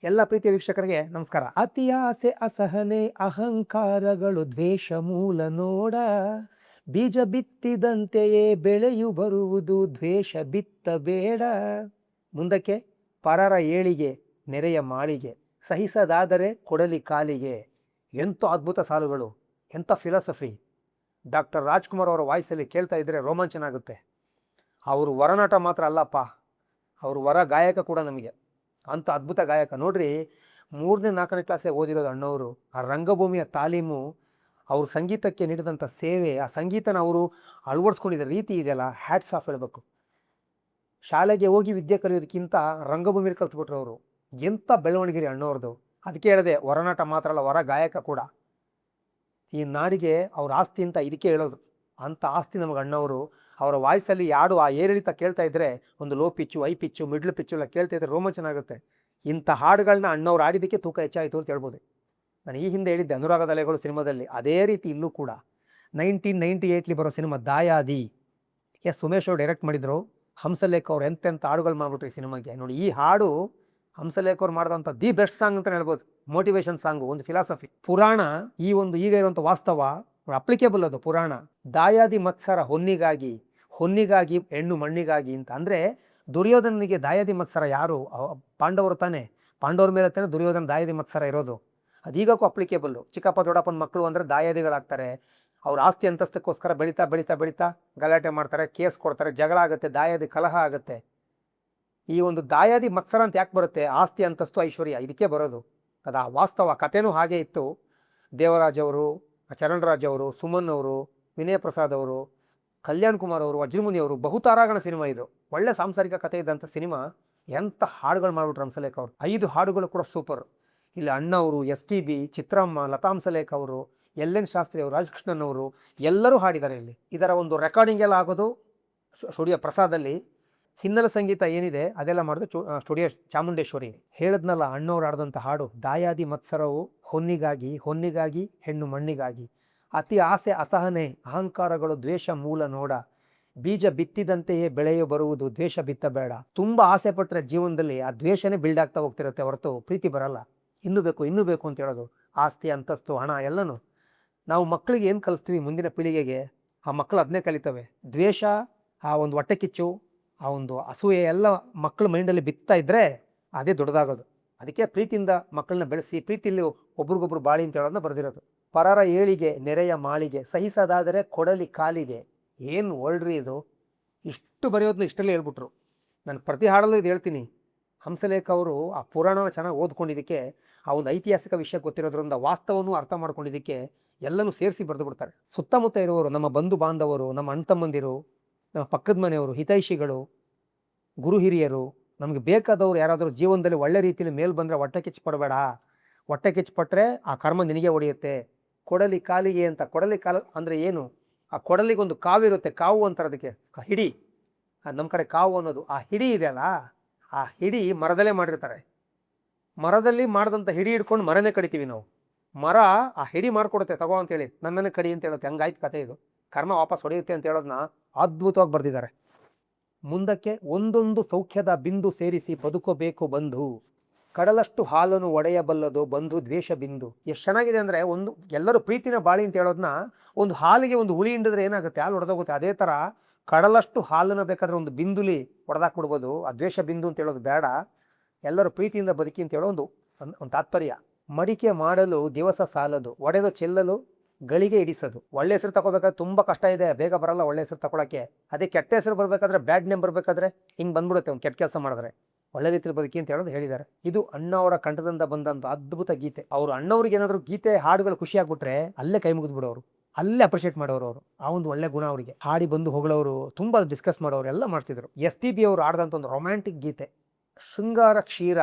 ಎಲ್ಲ ಪ್ರೀತಿಯ ವೀಕ್ಷಕರಿಗೆ ನಮಸ್ಕಾರ. ಅತಿ ಆಸೆ ಅಸಹನೆ ಅಹಂಕಾರಗಳು ದ್ವೇಷ ಮೂಲ ನೋಡ, ಬೀಜ ಬಿತ್ತಿದಂತೆಯೇ ಬೆಳೆಯು ಬರುವುದು ದ್ವೇಷ ಬಿತ್ತಬೇಡ. ಮುಂದಕ್ಕೆ ಪರರ ಏಳಿಗೆ ನೆರೆಯ ಮಾಳಿಗೆ, ಸಹಿಸದಾದರೆ ಕೊಡಲಿ ಕಾಲಿಗೆ. ಎಂಥ ಅದ್ಭುತ ಸಾಲುಗಳು, ಎಂಥ ಫಿಲಾಸಫಿ. ಡಾಕ್ಟರ್ ರಾಜ್ಕುಮಾರ್ ಅವರ ವಾಯ್ಸಲ್ಲಿ ಕೇಳ್ತಾ ಇದ್ದರೆ ರೋಮಾಂಚನ ಆಗುತ್ತೆ. ಅವರು ವರನಾಟ ಮಾತ್ರ ಅಲ್ಲಪ್ಪ, ಅವರು ವರ ಗಾಯಕ ಕೂಡ. ನಮಗೆ ಅಂಥ ಅದ್ಭುತ ಗಾಯಕ ನೋಡ್ರಿ. 3ನೇ 4ನೇ ಕ್ಲಾಸೇ ಓದಿರೋದು ಅಣ್ಣವರು. ಆ ರಂಗಭೂಮಿಯ ತಾಲೀಮು, ಅವ್ರ ಸಂಗೀತಕ್ಕೆ ನೀಡಿದಂಥ ಸೇವೆ, ಆ ಸಂಗೀತನ ಅವರು ಅಳವಡಿಸ್ಕೊಂಡಿದ್ದ ರೀತಿ ಇದೆಯಲ್ಲ, ಹ್ಯಾಟ್ಸ್ ಆಫ್ ಹೇಳಬೇಕು. ಶಾಲೆಗೆ ಹೋಗಿ ವಿದ್ಯೆ ಕಲಿಯೋದಕ್ಕಿಂತ ರಂಗಭೂಮಿಯಲ್ಲಿ ಕಲ್ತ್ಬಿಟ್ರು ಅವರು. ಎಂಥ ಬೆಳವಣಿಗೆ ಅಣ್ಣವ್ರದ್ದು. ಅದಕ್ಕೆ ಹೇಳಿದೆ, ವರನಾಟ ಮಾತ್ರ ಅಲ್ಲ, ವರ ಗಾಯಕ ಕೂಡ. ಈ ನಾಡಿಗೆ ಅವ್ರ ಆಸ್ತಿ ಅಂತ ಇದಕ್ಕೆ ಹೇಳೋದು. ಅಂಥ ಆಸ್ತಿ ನಮಗೆ ಅಣ್ಣವರು. ಅವರ ವಾಯ್ಸಲ್ಲಿ ಯಾಡು ಆ ಏರಿಳಿತ ಕೇಳ್ತಾ ಇದ್ದರೆ, ಒಂದು low pitch, I pitch, middle pitch ಎಲ್ಲ ಕೇಳ್ತಾ ಇದ್ದರೆ ರೋಮಾಂಚನ ಆಗುತ್ತೆ. ಇಂಥ ಹಾಡುಗಳನ್ನ ಅಣ್ಣವ್ರು ಆಡಿದ್ದಕ್ಕೆ ತೂಕ ಹೆಚ್ಚಾಯಿತು ಅಂತ ಹೇಳ್ಬೋದು. ನಾನು ಈ ಹಿಂದೆ ಹೇಳಿದ್ದೆ ಅನುರಾಗದ ಅಲೆಗಳು ಸಿನಿಮಾದಲ್ಲಿ, ಅದೇ ರೀತಿ ಇಲ್ಲೂ ಕೂಡ 1998 ಬರೋ ಸಿನಿಮಾ ದಾಯಾದಿ, ಉಮೇಶ್ ಅವರು ಡೈರೆಕ್ಟ್ ಮಾಡಿದರು. ಹಂಸಲೇಖ ಅವ್ರು ಎಂತೆಂಥ ಹಾಡುಗಳು ಮಾಡ್ಬಿಟ್ರು ಈ ಸಿನಿಮಾಗೆ. ನೋಡಿ, ಈ ಹಾಡು ಹಂಸಲೇಖ ಅವ್ರು ಮಾಡಿದಂಥ ದಿ ಬೆಸ್ಟ್ ಸಾಂಗ್ ಅಂತ ಹೇಳ್ಬೋದು. ಮೋಟಿವೇಶನ್ ಸಾಂಗು, ಒಂದು ಫಿಲಾಸಫಿ. ಪುರಾಣ ಈ ಒಂದು ಈಗ ಇರುವಂಥ ವಾಸ್ತವ ಅಪ್ಲಿಕೇಬಲ್ ಅದು. ಪುರಾಣ ದಾಯಾದಿ ಮತ್ಸರ ಹೊನ್ನಿಗಾಗಿ, ಹೊನ್ನಿಗಾಗಿ ಹೆಣ್ಣು ಮಣ್ಣಿಗಾಗಿ ಅಂತ. ಅಂದರೆ ದುರ್ಯೋಧನಿಗೆ ದಾಯಾದಿ ಮತ್ಸರ ಯಾರು? ಪಾಂಡವರು ತಾನೇ. ಪಾಂಡವ್ರ ಮೇಲೆ ತಾನೇ ದುರ್ಯೋಧನ ದಾಯಾದಿ ಮತ್ಸರ ಇರೋದು. ಅದೀಗಕ್ಕೂ ಅಪ್ಲಿಕೇಬಲ್ಲು. ಚಿಕ್ಕಪ್ಪ ದೊಡ್ಡಪ್ಪನ ಮಕ್ಕಳು ಅಂದರೆ ದಾಯಾದಿಗಳಾಗ್ತಾರೆ. ಅವ್ರ ಆಸ್ತಿ ಅಂತಸ್ತಕ್ಕೋಸ್ಕರ ಬೆಳೀತಾ ಬೆಳೀತಾ ಬೆಳೀತಾ ಗಲಾಟೆ ಮಾಡ್ತಾರೆ, ಕೇಸ್ ಕೊಡ್ತಾರೆ, ಜಗಳ ಆಗುತ್ತೆ, ದಾಯಾದಿ ಕಲಹ ಆಗುತ್ತೆ. ಈ ಒಂದು ದಾಯಾದಿ ಮತ್ಸರ ಅಂತ ಯಾಕೆ ಬರುತ್ತೆ? ಆಸ್ತಿ ಅಂತಸ್ತು ಐಶ್ವರ್ಯ ಇದಕ್ಕೆ ಬರೋದು. ಅದು ಆ ವಾಸ್ತವ. ಕಥೆನೂ ಹಾಗೆ ಇತ್ತು. ದೇವರಾಜ್ ಅವರು, ಚರಣರಾಜ್ ಅವರು, ಸುಮನ್ ಅವರು, ವಿನಯ ಪ್ರಸಾದ್ ಅವರು, ಕಲ್ಯಾಣ್ ಕುಮಾರ್ ಅವರು, ವಜ್ರಮುನಿ ಅವರು, ಬಹುತಾರಾಗಣ ಸಿನಿಮಾ ಇದು. ಒಳ್ಳೆ ಸಾಂಸಾರಿಕ ಕಥೆ ಇದ್ದಂಥ ಸಿನಿಮಾ. ಎಂಥ ಹಾಡುಗಳು ಮಾಡಿಬಿಟ್ರು ಹಂಸಲೇಖ ಅವರು. 5 ಹಾಡುಗಳು ಕೂಡ ಸೂಪರ್. ಇಲ್ಲಿ ಅಣ್ಣವರು, SPB, ಚಿತ್ರಮ್ಮ, ಲತಾ ಹಂಸಲೇಖ ಅವರು, LN ಶಾಸ್ತ್ರಿ ಅವರು, ರಾಜಕೃಷ್ಣನ್ ಅವರು ಎಲ್ಲರೂ ಹಾಡಿದ್ದಾರೆ ಇಲ್ಲಿ. ಇದರ ಒಂದು ರೆಕಾರ್ಡಿಂಗ್ ಎಲ್ಲ ಆಗೋದು ಸ್ಟುಡಿಯೋ ಪ್ರಸಾದಲ್ಲಿ. ಹಿನ್ನೆಲೆ ಸಂಗೀತ ಏನಿದೆ ಅದೆಲ್ಲ ಮಾಡೋದು ಸ್ಟುಡಿಯೋ ಚಾಮುಂಡೇಶ್ವರಿ. ಹೇಳದ್ನಲ್ಲ, ಅಣ್ಣವ್ರು ಆಡಿದಂಥ ಹಾಡು ದಾಯಾದಿ ಮತ್ಸರವು ಹೊನ್ನಿಗಾಗಿ, ಹೊನ್ನಿಗಾಗಿ ಹೆಣ್ಣು ಮಣ್ಣಿಗಾಗಿ. ಅತಿ ಆಸೆ ಅಸಹನೆ ಅಹಂಕಾರಗಳು ದ್ವೇಷ ಮೂಲ ನೋಡ, ಬೀಜ ಬಿತ್ತಿದಂತೆಯೇ ಬೆಳೆಯು ಬರುವುದು ದ್ವೇಷ ಬಿತ್ತಬೇಡ. ತುಂಬ ಆಸೆ ಪಟ್ಟರೆ ಜೀವನದಲ್ಲಿ ಆ ದ್ವೇಷನೇ ಬಿಲ್ಡ್ ಆಗ್ತಾ ಹೋಗ್ತಿರುತ್ತೆ ಹೊರತು ಪ್ರೀತಿ ಬರಲ್ಲ. ಇನ್ನೂ ಬೇಕು ಇನ್ನೂ ಬೇಕು ಅಂತ ಹೇಳೋದು. ಆಸ್ತಿ ಅಂತಸ್ತು ಹಣ ಎಲ್ಲನೂ ನಾವು ಮಕ್ಕಳಿಗೆ ಏನು ಕಲಿಸ್ತೀವಿ ಮುಂದಿನ ಪೀಳಿಗೆಗೆ, ಆ ಮಕ್ಕಳು ಅದನ್ನೇ ಕಲಿತವೆ. ದ್ವೇಷ, ಆ ಒಂದು ಹೊಟ್ಟೆ ಕಿಚ್ಚು, ಆ ಒಂದು ಅಸೂಯೆ ಎಲ್ಲ ಮಕ್ಕಳ ಮೈಂಡಲ್ಲಿ ಬಿತ್ತಾ ಇದ್ದರೆ ಅದೇ ದೊಡ್ಡದಾಗೋದು. ಅದಕ್ಕೆ ಪ್ರೀತಿಯಿಂದ ಮಕ್ಕಳನ್ನ ಬೆಳೆಸಿ, ಪ್ರೀತಿಯಲ್ಲಿ ಒಬ್ರಿಗೊಬ್ರು ಬಾಳಿ ಅಂತ ಹೇಳೋದನ್ನ ಬರೆದಿರೋದು. ಪರರ ಏಳಿಗೆ ನೆರೆಯ ಮಾಳಿಗೆ, ಸಹಿಸದಾದರೆ ಕೊಡಲಿ ಕಾಲಿಗೆ. ಏನು ವರ್ಡ್ರಿ ಇದು! ಇಷ್ಟು ಬರೆಯೋದನ್ನ ಇಷ್ಟಲ್ಲೇ ಹೇಳ್ಬಿಟ್ರು. ನಾನು ಪ್ರತಿ ಹಾಡಲ್ಲೂ ಇದು ಹೇಳ್ತೀನಿ. ಹಂಸಲೇಖ ಅವರು ಆ ಪುರಾಣನ ಚೆನ್ನಾಗಿ ಓದ್ಕೊಂಡಿದ್ದಕ್ಕೆ, ಆ ಒಂದು ಐತಿಹಾಸಿಕ ವಿಷಯ ಗೊತ್ತಿರೋದ್ರಿಂದ ವಾಸ್ತವವನ್ನು ಅರ್ಥ ಮಾಡ್ಕೊಂಡಿದ್ದಕ್ಕೆ ಎಲ್ಲನೂ ಸೇರಿಸಿ ಬರೆದು ಬಿಡ್ತಾರೆ. ಸುತ್ತಮುತ್ತ ಇರುವವರು, ನಮ್ಮ ಬಂಧು ಬಾಂಧವರು, ನಮ್ಮ ಅಣ್ಣ ತಮ್ಮಂದಿರು, ನಮ್ಮ ಪಕ್ಕದ ಮನೆಯವರು, ಹಿತೈಷಿಗಳು, ಗುರು ಹಿರಿಯರು, ನಮಗೆ ಬೇಕಾದವರು ಯಾರಾದರೂ ಜೀವನದಲ್ಲಿ ಒಳ್ಳೆ ರೀತಿಯಲ್ಲಿ ಮೇಲ್ ಬಂದರೆ ಹೊಟ್ಟೆ ಕಿಚ್ಚು ಪಡಬೇಡ. ಹೊಟ್ಟೆ ಕಿಚ್ಚು ಪಟ್ಟರೆ ಆ ಕರ್ಮ ನಿನಗೆ ಹೊಡೆಯುತ್ತೆ. ಕೊಡಲಿ ಕಾಲಿಗೆ ಅಂತ. ಕೊಡಲಿ ಕಾಲು ಅಂದರೆ ಏನು? ಆ ಕೊಡಲಿಗೊಂದು ಕಾವಿರುತ್ತೆ, ಕಾವು ಅಂತಾರೆ ಅದಕ್ಕೆ. ಆ ಹಿಡಿ, ಅದು ನಮ್ಮ ಕಡೆ ಕಾವು ಅನ್ನೋದು. ಆ ಹಿಡಿ ಇದೆಯಲ್ಲ, ಆ ಹಿಡಿ ಮರದಲ್ಲೇ ಮಾಡಿರ್ತಾರೆ. ಮರದಲ್ಲಿ ಮಾಡಿದಂಥ ಹಿಡಿ ಹಿಡ್ಕೊಂಡು ಮರನೇ ಕಡಿತೀವಿ ನಾವು. ಮರ ಆ ಹಿಡಿ ಮಾಡಿಕೊಡುತ್ತೆ, ತಗೋ ಅಂತೇಳಿ, ನನ್ನನ್ನೇ ಕಡಿ ಅಂತ ಹೇಳುತ್ತೆ. ಹಂಗಾಯ್ತು ಕತೆ ಇದು. ಕರ್ಮ ವಾಪಸ್ ಹೊಡೆಯುತ್ತೆ ಅಂತ ಹೇಳೋದನ್ನ ಅದ್ಭುತವಾಗಿ ಬರೆದಿದ್ದಾರೆ. ಮುಂದಕ್ಕೆ ಒಂದೊಂದು ಸೌಖ್ಯದ ಬಿಂದು ಸೇರಿಸಿ ಬದುಕಬೇಕು ಬಂಧು, ಕಡಲಷ್ಟು ಹಾಲನ್ನು ಒಡೆಯಬಲ್ಲದು ಬಂಧು ದ್ವೇಷ ಬಿಂದು. ಎಷ್ಟು ಚೆನ್ನಾಗಿದೆ ಅಂದರೆ, ಒಂದು ಎಲ್ಲರೂ ಪ್ರೀತಿನ ಬಾಳಿ ಅಂತ ಹೇಳೋದನ್ನ, ಒಂದು ಹಾಲಿಗೆ ಒಂದು ಹುಳಿ ಹಿಂಡಿದ್ರೆ ಏನಾಗುತ್ತೆ? ಹಾಲು ಹೊಡೆದೋಗುತ್ತೆ. ಅದೇ ಥರ ಕಡಲಷ್ಟು ಹಾಲನ್ನು ಬೇಕಾದರೆ ಒಂದು ಬಿಂದುಲಿ ಹೊಡೆದಾಕ್ಬಿಡ್ಬೋದು. ಆ ದ್ವೇಷ ಬಿಂದು ಅಂತ ಹೇಳೋದು ಬೇಡ. ಎಲ್ಲರೂ ಪ್ರೀತಿಯಿಂದ ಬದುಕಿ ಅಂತ ಹೇಳೋ ಒಂದು ತಾತ್ಪರ್ಯ. ಮಡಿಕೆ ಮಾಡಲು ದಿವಸ ಸಾಲದು, ಒಡೆದು ಚೆಲ್ಲಲು ಗಳಿಗೆ ಹಿಡಿಸೋದು. ಒಳ್ಳೆ ಹೆಸರು ತಗೋಬೇಕಾದ್ರೆ ತುಂಬ ಕಷ್ಟ ಇದೆ, ಬೇಗ ಬರಲ್ಲ ಒಳ್ಳೆ ಹೆಸರು ತಗೊಳಕ್ಕೆ. ಅದೇ ಕೆಟ್ಟ ಹೆಸರು ಬರಬೇಕಾದ್ರೆ, ಬ್ಯಾಡ್ ನೇಮ್ ಬರಬೇಕಾದ್ರೆ ಹಿಂಗೆ ಬಂದ್ಬಿಡುತ್ತೆ ಒಂದು ಕೆಟ್ಟ ಕೆಲಸ ಮಾಡಿದ್ರೆ. ಒಳ್ಳೆ ರೀತಿಯಲ್ಲಿ ಬದುಕಿ ಅಂತ ಹೇಳೋದು ಹೇಳಿದ್ದಾರೆ. ಇದು ಅಣ್ಣವರ ಕಂಠದಿಂದ ಬಂದಂಥ ಅದ್ಭುತ ಗೀತೆ. ಅವರು ಅಣ್ಣವ್ರಿಗೆ ಏನಾದರೂ ಗೀತೆ ಹಾಡುಗಳು ಖುಷಿ ಆಗ್ಬಿಟ್ರೆ ಅಲ್ಲೇ ಕೈ ಮುಗಿದು ಬಿಡೋರು, ಅಲ್ಲೇ ಅಪ್ರಿಷಿಯೇಟ್ ಮಾಡೋರು. ಅವರು ಆ ಒಂದು ಒಳ್ಳೆ ಗುಣ ಅವರಿಗೆ. ಹಾಡಿ ಬಂದು ಹೊಗಳವರು, ತುಂಬ ಡಿಸ್ಕಸ್ ಮಾಡೋರು, ಎಲ್ಲ ಮಾಡ್ತಿದ್ರು. SPB ಅವರು ಆಡಿದಂಥ ಒಂದು ರೊಮ್ಯಾಂಟಿಕ್ ಗೀತೆ. ಶೃಂಗಾರ ಕ್ಷೀರ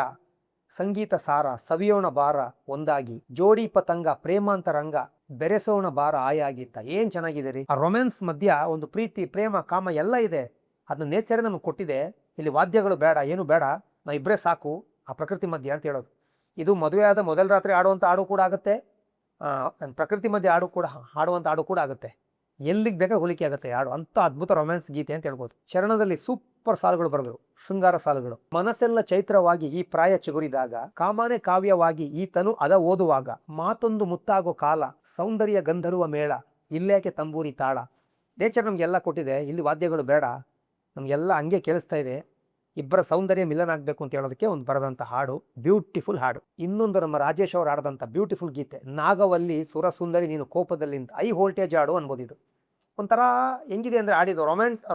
ಸಂಗೀತ ಸಾರ, ಸವಿಯೋಣ ಬಾರ ಒಂದಾಗಿ, ಜೋಡಿ ಪತಂಗ ಪ್ರೇಮಾಂತರಂಗ, ಬೆರೆಸೋಣ ಬಾರ ಆಯಾಗಿತ್ತ. ಏನು ಚೆನ್ನಾಗಿದೆ ರೀ! ಆ ರೊಮ್ಯಾನ್ಸ್ ಮಧ್ಯ ಒಂದು ಪ್ರೀತಿ, ಪ್ರೇಮ, ಕಾಮ ಎಲ್ಲ ಇದೆ. ಅದನ್ನ ನೇಚರೇ ನಮಗೆ ಕೊಟ್ಟಿದೆ. ಇಲ್ಲಿ ವಾದ್ಯಗಳು ಬೇಡ, ಏನು ಬೇಡ, ನಾವು ಇಬ್ಬರೇ ಸಾಕು ಆ ಪ್ರಕೃತಿ ಮಧ್ಯ ಅಂತ ಹೇಳೋದು. ಇದು ಮದುವೆ ಆದ ಮೊದಲ ರಾತ್ರಿ ಆಡುವಂಥ ಹಾಡು ಕೂಡ ಆಗುತ್ತೆ, ಪ್ರಕೃತಿ ಮಧ್ಯೆ ಹಾಡುವಂಥ ಹಾಡು ಕೂಡ ಆಗುತ್ತೆ. ಎಲ್ಲಿಗೆ ಬೇಕಾದ್ರೆ ಹೋಲಿಕೆ ಆಗುತ್ತೆ ಹಾಡು, ಅಂತ ಅದ್ಭುತ ರೊಮ್ಯಾನ್ಸ್ ಗೀತೆ ಅಂತ ಹೇಳ್ಬೋದು. ಚರಣದಲ್ಲಿ ಸೂಪರ್ ಸಾಲುಗಳು ಬರೆದ್ರು, ಶೃಂಗಾರ ಸಾಲುಗಳು. ಮನಸ್ಸೆಲ್ಲ ಚೈತ್ರವಾಗಿ ಈ ಪ್ರಾಯ ಚಿಗುರಿದಾಗ, ಕಾಮನೆ ಕಾವ್ಯವಾಗಿ ಈ ತನು ಅದ ಓದುವಾಗ, ಮಾತೊಂದು ಮುತ್ತಾಗೋ ಕಾಲ, ಸೌಂದರ್ಯ ಗಂಧರ್ವ ಮೇಳ, ಇಲ್ಲೇಕೆ ತಂಬೂರಿ ತಾಳ. ನೇಚರ್ ನಮಗೆಲ್ಲ ಕೊಟ್ಟಿದೆ, ಇಲ್ಲಿ ವಾದ್ಯಗಳು ಬೇಡ, ನಮಗೆಲ್ಲ ಹಂಗೆ ಕೇಳಿಸ್ತಾ ಇದೆ, ಇಬ್ಬರ ಸೌಂದರ್ಯ ಮಿಲನ ಆಗಬೇಕು ಅಂತ ಹೇಳೋದಕ್ಕೆ ಒಂದು ಬರೆದಂಥ ಹಾಡು, ಬ್ಯೂಟಿಫುಲ್ ಹಾಡು. ಇನ್ನೊಂದು ನಮ್ಮ ರಾಜೇಶ್ ಅವರು ಆಡದಂಥ ಬ್ಯೂಟಿಫುಲ್ ಗೀತೆ, ನಾಗವಲ್ಲಿ ಸುರಸುಂದರಿ ನೀನು ಕೋಪದಲ್ಲಿ, ಐ ವೋಲ್ಟೇಜ್ ಹಾಡು ಅನ್ಬೋದು. ಇದು ಒಂಥರ ಹೆಂಗಿದೆ ಅಂದರೆ ಆಡಿದ್ದು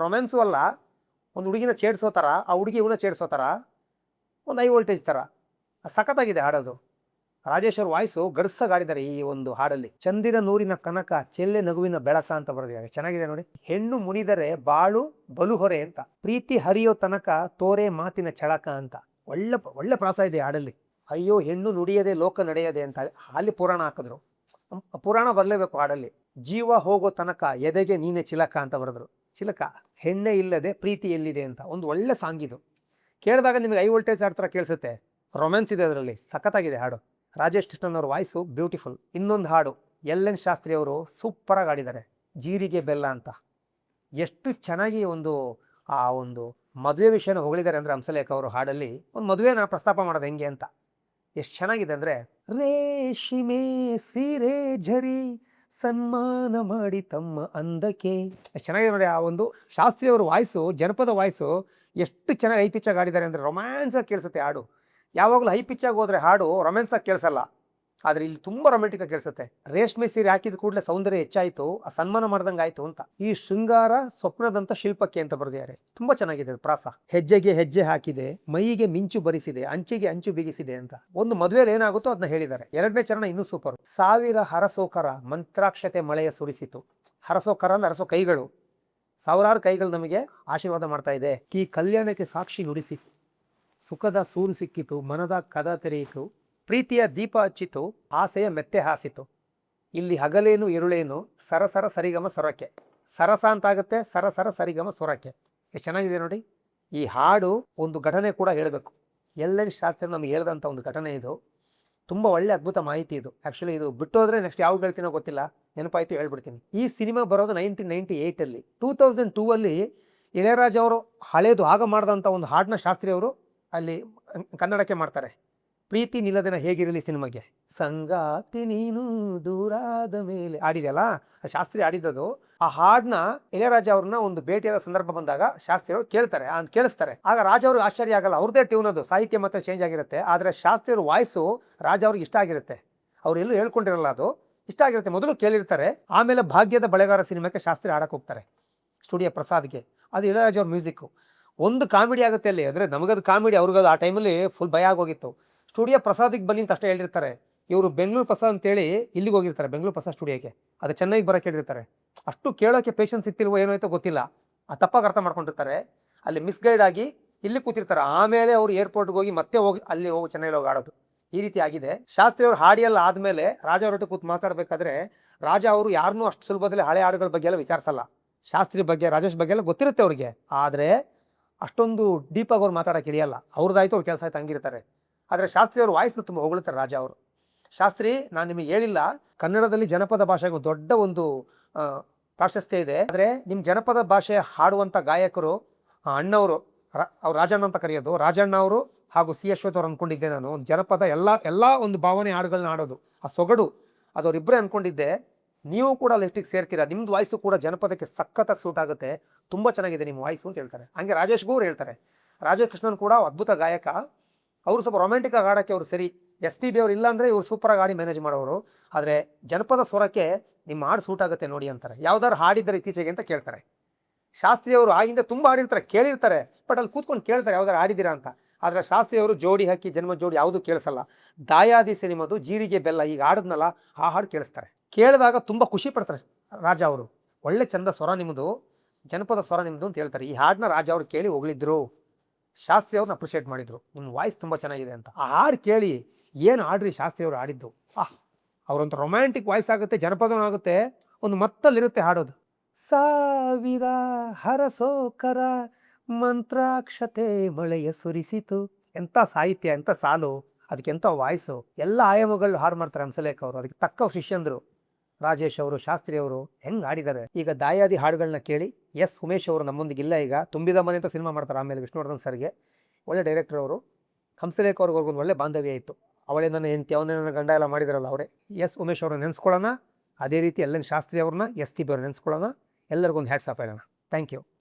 ರೊಮ್ಯಾನ್ಸು ಅಲ್ಲ, ಒಂದು ಹುಡುಗಿನ ಚೇಡ್ಸೋ ಥರ, ಆ ಹುಡುಗಿ ಇವನ್ನ ಚೇಡ್ಸೋ ಥರ, ಒಂದು ಐ ವೋಲ್ಟೇಜ್ ಥರ ಸಖತ್ತಾಗಿದೆ ಹಾಡೋದು. ರಾಜೇಶ್ ಅವ್ರ ವಾಯ್ಸು ಗಡ್ಸಾಗಾಡಿದ್ದಾರೆ ಈ ಒಂದು ಹಾಡಲ್ಲಿ. ಚಂದಿರ ನೂರಿನ ಕನಕ ಚೆಲ್ಲೆ ನಗುವಿನ ಬೆಳಕ ಅಂತ ಬರೆದಿದ್ದಾರೆ, ಚೆನ್ನಾಗಿದೆ ನೋಡಿ. ಹೆಣ್ಣು ಮುನಿದರೆ ಬಾಳು ಬಲು ಹೊರೆ ಅಂತ, ಪ್ರೀತಿ ಹರಿಯೋ ತನಕ ತೋರೆ ಮಾತಿನ ಚಳಕ ಅಂತ. ಒಳ್ಳೆ ಪ್ರಾಸ ಇದೆ ಹಾಡಲ್ಲಿ. ಅಯ್ಯೋ ಹೆಣ್ಣು ನುಡಿಯದೆ ಲೋಕ ನಡೆಯದೆ ಅಂತ ಅಲ್ಲಿ ಪುರಾಣ ಹಾಕಿದ್ರು, ಪುರಾಣ ಬರಲೇಬೇಕು ಹಾಡಲ್ಲಿ. ಜೀವ ಹೋಗೋ ತನಕ ಎದೆಗೆ ನೀನೆ ಚಿಲಕ ಅಂತ ಬರೆದ್ರು. ಚಿಲಕ, ಹೆಣ್ಣೆ ಇಲ್ಲದೆ ಪ್ರೀತಿ ಎಲ್ಲಿದೆ ಅಂತ ಒಂದು ಒಳ್ಳೆ ಸಾಂಗ್ ಇದು. ಕೇಳಿದಾಗ ನಿಮಗೆ ಐ ವೋಲ್ಟೇಜ್ ಹಾಡ್ ಥರ ಕೇಳಿಸುತ್ತೆ, ರೊಮ್ಯಾನ್ಸ್ ಇದೆ ಅದರಲ್ಲಿ, ಸಖತ್ತಾಗಿದೆ ಹಾಡು. ರಾಜೇಶ್ ಕೃಷ್ಣನ್ ಅವ್ರ ವಾಯ್ಸು ಬ್ಯೂಟಿಫುಲ್. ಇನ್ನೊಂದು ಹಾಡು ಎಲ್ ಎನ್ ಶಾಸ್ತ್ರಿ ಅವರು ಸೂಪರಾಗಿ ಆಡಿದ್ದಾರೆ, ಜೀರಿಗೆ ಬೆಲ್ಲ ಅಂತ. ಎಷ್ಟು ಚೆನ್ನಾಗಿ ಆ ಒಂದು ಮದುವೆ ವಿಷಯನ ಹೊಗಳಿದ್ದಾರೆ ಅಂದರೆ ಹಂಸಲೇಖ ಅವರು ಹಾಡಲ್ಲಿ. ಒಂದು ಮದುವೆನ ಪ್ರಸ್ತಾಪ ಮಾಡೋದು ಹೆಂಗೆ ಅಂತ ಎಷ್ಟು ಚೆನ್ನಾಗಿದೆ ಅಂದರೆ, ರೇಷ್ಮೆ ಸೀರೆ ಝರಿ ಸನ್ಮಾನ ಮಾಡಿ ತಮ್ಮ ಅಂದಕ್ಕೆ. ಎಷ್ಟು ಚೆನ್ನಾಗಿದೆ ನೋಡಿ ಆ ಒಂದು ಶಾಸ್ತ್ರಿ ಅವ್ರ ವಾಯ್ಸು, ಜನಪದ ವಾಯ್ಸು ಎಷ್ಟು ಚೆನ್ನಾಗಿ ಹೈ ಪಿಚ್ಚಾಗಿ ಆಡಿದ್ದಾರೆ ಅಂದರೆ ರೊಮ್ಯಾನ್ಸಾಗಿ ಕೇಳಿಸುತ್ತೆ ಹಾಡು. ಯಾವಾಗಲೂ ಹೈ ಪಿಚ್ಚಾಗಿ ಹೋದರೆ ಹಾಡು ರೊಮ್ಯಾನ್ಸಾಗಿ ಕೇಳಿಸಲ್ಲ, ಆದರೆ ಇಲ್ಲಿ ತುಂಬ ರೊಮ್ಯಾಂಟಿಕಾಗಿ ಕೇಳಿಸುತ್ತೆ. ರೇಷ್ಮೆ ಸೀರೆ ಹಾಕಿದ ಕೂಡಲೇ ಸೌಂದರ್ಯ ಹೆಚ್ಚಾಯಿತು, ಆ ಸನ್ಮಾನ ಮಾಡ್ದಂಗೆ ಆಯಿತು ಅಂತ. ಈ ಶೃಂಗಾರ ಸ್ವಪ್ನದಂಥ ಶಿಲ್ಪಕ್ಕೆ ಅಂತ ಬರೆದಿದ್ದಾರೆ, ತುಂಬ ಚೆನ್ನಾಗಿದೆ ಪ್ರಾಸ. ಹೆಜ್ಜೆಗೆ ಹೆಜ್ಜೆ ಹಾಕಿದೆ, ಮೈಗೆ ಮಿಂಚು ಬರಿಸಿದೆ, ಅಂಚಿಗೆ ಅಂಚು ಬಿಗಿಸಿದೆ ಅಂತ. ಒಂದು ಮದುವೆಯಲ್ಲಿ ಏನಾಗುತ್ತೋ ಅದನ್ನ ಹೇಳಿದ್ದಾರೆ. ಎರಡನೇ ಚರಣ ಇನ್ನೂ ಸೂಪರ್. ಸಾವಿರ ಹರಸೋಕರ ಮಂತ್ರಾಕ್ಷತೆ ಮಳೆಯ ಸುರಿಸಿತು. ಹರಸೋಕರ ಅಂದ್ರೆ ಹರಸೋ ಕೈಗಳು, ಸಾವಿರಾರು ಕೈಗಳು ನಮಗೆ ಆಶೀರ್ವಾದ ಮಾಡ್ತಾ ಇದೆ. ಈ ಕಲ್ಯಾಣಕ್ಕೆ ಸಾಕ್ಷಿ ನುಡಿಸಿ, ಸುಖದ ಸೂರು ಸಿಕ್ಕಿತು, ಮನದ ಕದ ತೆರೆಯಿತು, ಪ್ರೀತಿಯ ದೀಪ ಹಚ್ಚಿತು, ಆಸೆಯ ಮೆತ್ತೆ ಹಾಸಿತು, ಇಲ್ಲಿ ಹಗಲೇನು ಇರುಳೇನು, ಸರಸರ ಸರಿಗಮ ಸೊರಕೆ. ಸರಸ ಅಂತಾಗುತ್ತೆ, ಸರಸರ ಸರಿಗಮ ಸೊರಕೆ. ಎಷ್ಟು ಚೆನ್ನಾಗಿದೆ ನೋಡಿ ಈ ಹಾಡು. ಒಂದು ಘಟನೆ ಕೂಡ ಹೇಳಬೇಕು, ಎಲ್ ಎನ್ ಶಾಸ್ತ್ರಿ ನಮಗೆ ಹೇಳಿದಂಥ ಒಂದು ಘಟನೆ ಇದು. ತುಂಬ ಒಳ್ಳೆ ಅದ್ಭುತ ಮಾಹಿತಿ ಇದು. ಆ್ಯಕ್ಚುಲಿ ಇದು ಬಿಟ್ಟು ಹೋದರೆ ನೆಕ್ಸ್ಟ್ ಯಾವ ಹೇಳ್ತೀನೋ ಗೊತ್ತಿಲ್ಲ, ನೆನಪಾಯಿತು ಹೇಳ್ಬಿಡ್ತೀನಿ. ಈ ಸಿನಿಮಾ ಬರೋದು 1998 2002 ಇಳೆಯರಾಜ ಅವರು ಹಳೇದು ಆಗ ಮಾಡಿದಂಥ ಒಂದು ಹಾಡನ್ನ ಶಾಸ್ತ್ರಿ ಅವರು ಅಲ್ಲಿ ಕನ್ನಡಕ್ಕೆ ಮಾಡ್ತಾರೆ. ಪ್ರೀತಿ ನಿಲ್ಲದಿನ ಹೇಗಿರಲಿ ಸಿನಿಮಾಗೆ, ಸಂಗಾತಿ ನೀನು ದೂರಾದ ಮೇಲೆ ಆಡಿದೆಯಲ್ಲ, ಶಾಸ್ತ್ರಿ ಆಡಿದ್ದು. ಆ ಹಾಡನ್ನ ಇಳೆಯರಾಜ ಅವ್ರನ್ನ ಒಂದು ಭೇಟಿಯಾದ ಸಂದರ್ಭ ಬಂದಾಗ ಶಾಸ್ತ್ರಿ ಅವರು ಕೇಳ್ತಾರೆ, ಕೇಳಿಸ್ತಾರೆ. ಆಗ ರಾಜ ಅವ್ರಿಗೆ ಆಶ್ಚರ್ಯ ಆಗಲ್ಲ, ಅವ್ರದ್ದೇ ಟ್ಯೂನ್ ಅದು, ಸಾಹಿತ್ಯ ಮಾತ್ರ ಚೇಂಜ್ ಆಗಿರುತ್ತೆ, ಆದರೆ ಶಾಸ್ತ್ರಿ ಅವ್ರ ವಾಯ್ಸು ರಾಜ ಅವ್ರಿಗೆ ಇಷ್ಟ ಆಗಿರುತ್ತೆ. ಅವ್ರು ಎಲ್ಲೂ ಹೇಳ್ಕೊಂಡಿರಲ್ಲ, ಅದು ಇಷ್ಟ ಆಗಿರುತ್ತೆ. ಮೊದಲು ಕೇಳಿರ್ತಾರೆ, ಆಮೇಲೆ ಭಾಗ್ಯದ ಬಳೆಗಾರ ಸಿನಿಮಾಕ್ಕೆ ಶಾಸ್ತ್ರಿ ಆಡಕ್ಕೆ ಹೋಗ್ತಾರೆ ಸ್ಟುಡಿಯೋ ಪ್ರಸಾದ್ಗೆ. ಅದು ಇಳೆಯರಾಜ ಅವ್ರ ಮ್ಯೂಸಿಕ್ಕು. ಒಂದು ಕಾಮಿಡಿ ಆಗುತ್ತೆ ಅಲ್ಲಿ, ಅಂದರೆ ನಮಗದು ಕಾಮಿಡಿ, ಅವ್ರಿಗದು ಆ ಟೈಮಲ್ಲಿ ಫುಲ್ ಭಯ ಆಗೋಗಿತ್ತು. ಸ್ಟುಡಿಯೋ ಪ್ರಸಾದಿಗೆ ಬನ್ನಿ ಅಂತ ಅಷ್ಟೇ ಹೇಳಿರ್ತಾರೆ. ಇವರು ಬೆಂಗಳೂರು ಪ್ರಸಾದ್ ಅಂತೇಳಿ ಇಲ್ಲಿಗೆ ಹೋಗಿರ್ತಾರೆ, ಬೆಂಗಳೂರು ಪ್ರಸಾದ್ ಸ್ಟುಡಿಯೋಕ್ಕೆ. ಅದು ಚೆನ್ನೈಗೆ ಬರೋಕ್ಕೆ ಹೇಳಿರ್ತಾರೆ. ಅಷ್ಟು ಕೇಳೋಕ್ಕೆ ಪೇಷನ್ಸ್ ಇತ್ತಿಲ್ವೋ ಏನಾಯ್ತೋ ಗೊತ್ತಿಲ್ಲ, ತಪ್ಪಾಗಿ ಅರ್ಥ ಮಾಡ್ಕೊಂಡಿರ್ತಾರೆ. ಅಲ್ಲಿ ಮಿಸ್ಗೈಡ್ ಆಗಿ ಇಲ್ಲಿ ಕೂತಿರ್ತಾರೆ. ಆಮೇಲೆ ಅವರು ಏರ್ಪೋರ್ಟ್ಗೆ ಹೋಗಿ ಮತ್ತೆ ಅಲ್ಲಿ ಹೋಗಿ ಚೆನ್ನೈಲಿ ಹೋಗಿ ಆಡೋದು. ಈ ರೀತಿ ಆಗಿದೆ. ಶಾಸ್ತ್ರಿ ಅವರು ಹಾಡಿಯೆಲ್ಲ ಆದಮೇಲೆ ರಾಜ ಅವರೊಟ್ಟು ಕೂತು ಮಾತಾಡಬೇಕಾದ್ರೆ ರಾಜ ಅವರು ಯಾರನ್ನೂ ಅಷ್ಟು ಸುಲಭದಲ್ಲಿ ಹಳೆ ಹಾಡುಗಳ ಬಗ್ಗೆ ಎಲ್ಲ ವಿಚಾರಿಸಲ್ಲ. ಶಾಸ್ತ್ರಿ ಬಗ್ಗೆ, ರಾಜೇಶ್ ಬಗ್ಗೆ ಎಲ್ಲ ಗೊತ್ತಿರುತ್ತೆ ಅವ್ರಿಗೆ, ಆದರೆ ಅಷ್ಟೊಂದು ಡೀಪಾಗಿ ಅವ್ರು ಮಾತಾಡೋಕೆ ಇಳಿಯಲ್ಲ. ಅವ್ರದ್ದಾಯ್ತು, ಅವ್ರ ಕೆಲಸ ಆಯ್ತು, ಹಂಗಿರ್ತಾರೆ. ಆದರೆ ಶಾಸ್ತ್ರಿ ಅವರು ವಾಯ್ಸ್ನ ತುಂಬ ಹೊಗಳ್ತಾರೆ ರಾಜ ಅವರು. ಶಾಸ್ತ್ರಿ, ನಾನು ನಿಮಗೆ ಹೇಳಿಲ್ಲ, ಕನ್ನಡದಲ್ಲಿ ಜನಪದ ಭಾಷೆಗೆ ದೊಡ್ಡ ಒಂದು ಪ್ರಾಶಸ್ತ್ಯ ಇದೆ. ಆದರೆ ನಿಮ್ಮ ಜನಪದ ಭಾಷೆ ಹಾಡುವಂಥ ಗಾಯಕರು ಅಣ್ಣವರು, ಅವ್ರು ರಾಜಣ್ಣ ಅಂತ ಕರೆಯೋದು, ರಾಜಣ್ಣ ಅವರು ಹಾಗೂ ಸಿ ಅಶ್ವಥ್ ಅವ್ರು ಅಂದ್ಕೊಂಡಿದ್ದೆ ನಾನು. ಒಂದು ಜನಪದ ಎಲ್ಲ ಒಂದು ಭಾವನೆ ಹಾಡುಗಳನ್ನ ಆಡೋದು, ಆ ಸೊಗಡು ಅದು ಅವರಿಬ್ಬರೇ ಅಂದ್ಕೊಂಡಿದ್ದೆ. ನೀವು ಕೂಡ ಲಿಸ್ಟಿಗೆ ಸೇರ್ತೀರಾ, ನಿಮ್ಮದು ವಾಯ್ಸು ಕೂಡ ಜನಪದಕ್ಕೆ ಸಖತ್ತಾಗಿ ಸೂಟ್ ಆಗುತ್ತೆ, ತುಂಬ ಚೆನ್ನಾಗಿದೆ ನಿಮ್ಮ ವಾಯ್ಸು ಅಂತ ಹೇಳ್ತಾರೆ. ಹಂಗೆ ರಾಜೇಶ್ಗೂ ಅವ್ರು ಹೇಳ್ತಾರೆ. ರಾಜೇಶ್ ಕೃಷ್ಣನ್ ಕೂಡ ಅದ್ಭುತ ಗಾಯಕ, ಅವರು ಸ್ವಲ್ಪ ರೊಮ್ಯಾಂಟಿಕ್ಕಾಗಿ ಆಡೋಕ್ಕೆ ಅವರು ಸರಿ. SPB ಅವ್ರು ಇಲ್ಲ ಅಂದರೆ ಇವ್ರು ಸೂಪರಾಗಿ ಆಡಿ ಮ್ಯಾನೇಜ್ ಮಾಡೋರು. ಆದರೆ ಜನಪದ ಸ್ವರಕ್ಕೆ ನಿಮ್ಮ ಹಾಡು ಸೂಟ್ ಆಗುತ್ತೆ ನೋಡಿ ಅಂತಾರೆ. ಯಾವ್ದಾದ್ರು ಹಾಡಿದ್ದಾರೆ ಇತ್ತೀಚೆಗೆ ಅಂತ ಕೇಳ್ತಾರೆ. ಶಾಸ್ತ್ರಿ ಅವರು ಆಗಿಂದ ತುಂಬ ಹಾಡಿರ್ತಾರೆ, ಕೇಳಿರ್ತಾರೆ, ಬಟ್ ಅಲ್ಲಿ ಕೂತ್ಕೊಂಡು ಕೇಳ್ತಾರೆ ಯಾವ್ದಾರು ಹಾಡಿದ್ದೀರಾ ಅಂತ. ಆದರೆ ಶಾಸ್ತ್ರಿ ಅವರು ಜೋಡಿ ಹಾಕಿ ಜನ್ಮ ಜೋಡಿ ಯಾವುದೂ ಕೇಳಿಸಲ್ಲ. ದಾಯಾದಿ ಸಿನಿಮಾದು ಜೀರಿಗೆ ಬೆಲ್ಲ ಈಗ ಹಾಡಿದ್ನಲ್ಲ, ಆ ಹಾಡು ಕೇಳಿಸ್ತಾರೆ. ಕೇಳಿದಾಗ ತುಂಬ ಖುಷಿ ಪಡ್ತಾರೆ ರಾಜ ಅವರು. ಒಳ್ಳೆ ಚಂದ ಸ್ವರ ನಿಮ್ಮದು, ಜನಪದ ಸ್ವರ ನಿಮ್ಮದು ಅಂತ ಹೇಳ್ತಾರೆ. ಈ ಹಾಡನ್ನ ರಾಜ ಅವರು ಕೇಳಿ ಹೋಗ್ಲಿದ್ರು, ಶಾಸ್ತ್ರಿ ಅವ್ರನ್ನ ಅಪ್ರಿಷಿಯೇಟ್ ಮಾಡಿದರು, ನಿಮ್ಮ ವಾಯ್ಸ್ ತುಂಬ ಚೆನ್ನಾಗಿದೆ ಅಂತ. ಆ ಹಾಡು ಕೇಳಿ ಏನು ಹಾಡ್ರಿ ಶಾಸ್ತ್ರಿ ಅವರು ಹಾಡಿದ್ದು, ಅವರಂತ ರೊಮ್ಯಾಂಟಿಕ್ ವಾಯ್ಸ್ ಆಗುತ್ತೆ, ಜನಪದನೂ ಆಗುತ್ತೆ, ಒಂದು ಮತ್ತಲ್ಲಿರುತ್ತೆ ಹಾಡೋದು. ಸಾವಿರ ಹರಸೋಕರ ಮಂತ್ರಾಕ್ಷತೆ ಮಳೆಯ ಸುರಿಸಿತು. ಎಂಥ ಸಾಹಿತ್ಯ, ಎಂಥ ಸಾಲು, ಅದಕ್ಕೆ ಎಂಥ ವಾಯ್ಸು, ಎಲ್ಲ ಆಯಾಮಗಳು ಹಾಡು ಮಾಡ್ತಾರೆ ಹಂಸಲೇಖ ಅವರು. ಅದಕ್ಕೆ ತಕ್ಕ ಶಿಷ್ಯಂದರು ರಾಜೇಶ್ ಅವರು, ಶಾಸ್ತ್ರಿ ಅವರು ಹೆಂಗೆ ಆಡಿದ್ದಾರೆ. ಈಗ ದಾಯಾದಿ ಹಾಡುಗಳನ್ನ ಕೇಳಿ. ಎಸ್ ಉಮೇಶ್ ಅವರು ನಮ್ಮೊಂದಿಗಿಲ್ಲ ಈಗ. ತುಂಬಿದ ಮನೆ ಅಂತ ಸಿನಿಮಾ ಮಾಡ್ತಾರೆ ಆಮೇಲೆ ವಿಷ್ಣುವರ್ಧನ್ ಸರ್ಗೆ. ಒಳ್ಳೆ ಡೈರೆಕ್ಟರ್ ಅವರು. ಹಂಸಲೇಖ ಅವ್ರಿಗೊಂದು ಒಳ್ಳೆ ಬಾಂಧವ್ಯ ಇತ್ತು. ಅವಳೇ ನನ್ನ ಹೆಂಡತಿ, ಅವನೇ ನನ್ನ ಗಂಡ ಎಲ್ಲ ಮಾಡಿದಾರಲ್ಲ ಅವರೇ. ಎಸ್ ಉಮೇಶ್ ಅವ್ರನ್ನ ನೆನೆಸ್ಕೊಳ್ಳೋಣ. ಅದೇ ರೀತಿ ಎಲ್ ಎನ್ ಶಾಸ್ತ್ರಿ ಅವ್ರನ್ನ, ಎಸ್ ಟಿ ಬಿ ಅವ್ರನ್ನ ನೆನೆಸ್ಕೊಳ್ಳೋಣ. ಎಲ್ಲರಿಗೊಂದು ಹ್ಯಾಟ್ಸ್ ಆಫ್ ಹೇಳೋಣ. Thank you.